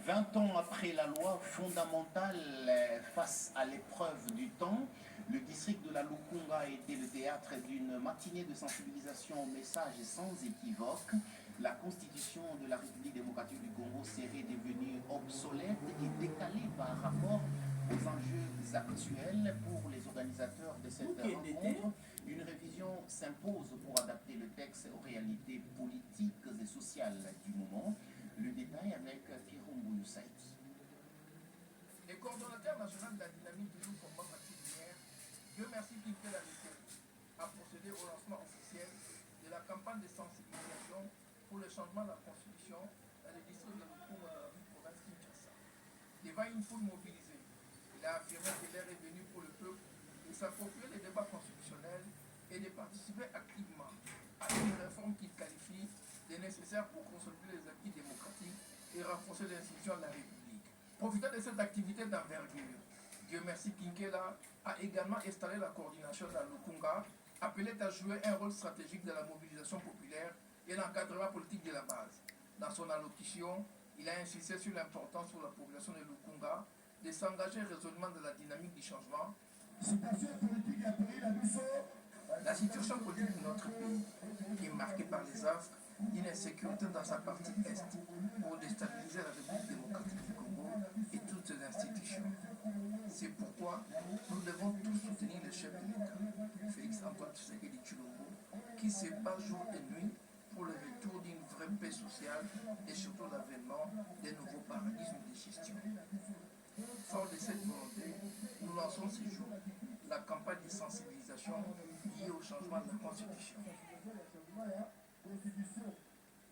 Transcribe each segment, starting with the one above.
20 ans après la loi fondamentale face à l'épreuve du temps, le district de la Lukunga a été le théâtre d'une matinée de sensibilisation au message sans équivoque. La constitution de la République démocratique du Congo serait devenue obsolète et décalée par rapport aux enjeux actuels. Pour les organisateurs de cette rencontre, une révision s'impose pour adapter le texte aux réalités politiques et sociales du moment. Le détail avec Firumbu Saïd. Le coordonnateur national de la dynamique du combat particulière, Dieu merci qu'il fait la lecture, a procédé au lancement officiel de la campagne de sensibilisation pour le changement de la constitution dans le district de Lukunga de la province Kinshasa. Devant une foule mobilisée, il a affirmé que l'heure est venue pour le peuple de s'approprier les débats constitutionnels et de participer activement à une réforme qu'il qualifie de nécessaire pour consolider les acquis démocratiques et renforcer les institutions de la République. Profitant de cette activité d'envergure, Dieu merci Kinkela a également installé la coordination de la Lukunga, appelée à jouer un rôle stratégique dans la mobilisation populaire et l'encadrement politique de la base. Dans son allocution, il a insisté sur l'importance pour la population de Lukunga de s'engager résolument dans la dynamique du changement. La situation politique de notre pays est marquée par les affres d'une insécurité dans sa partie est pour déstabiliser la République démocratique du Congo et toutes ses institutions. C'est pourquoi nous devons tous soutenir le chef de l'État, Félix-Antoine Tshisekedi Tshilombo, qui se bat jour et nuit pour le retour d'une vraie paix sociale et surtout l'avènement d'un nouveau paradigme de gestion. Fort de cette volonté, nous lançons ce jour la campagne de sensibilisation liée au changement de la Constitution.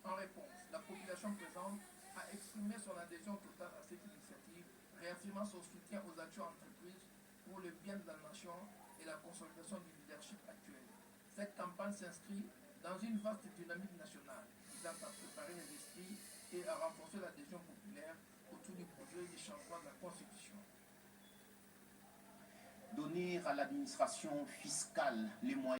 En réponse, la population présente a exprimé son adhésion totale à cette initiative, réaffirmant son soutien aux actions entreprises pour le bien de la nation et la consolidation du leadership actuel. Cette campagne s'inscrit dans une vaste dynamique nationale visant à préparer les esprits et à renforcer l'adhésion populaire autour du projet de changement de la Constitution. Donner à l'administration fiscale les moyens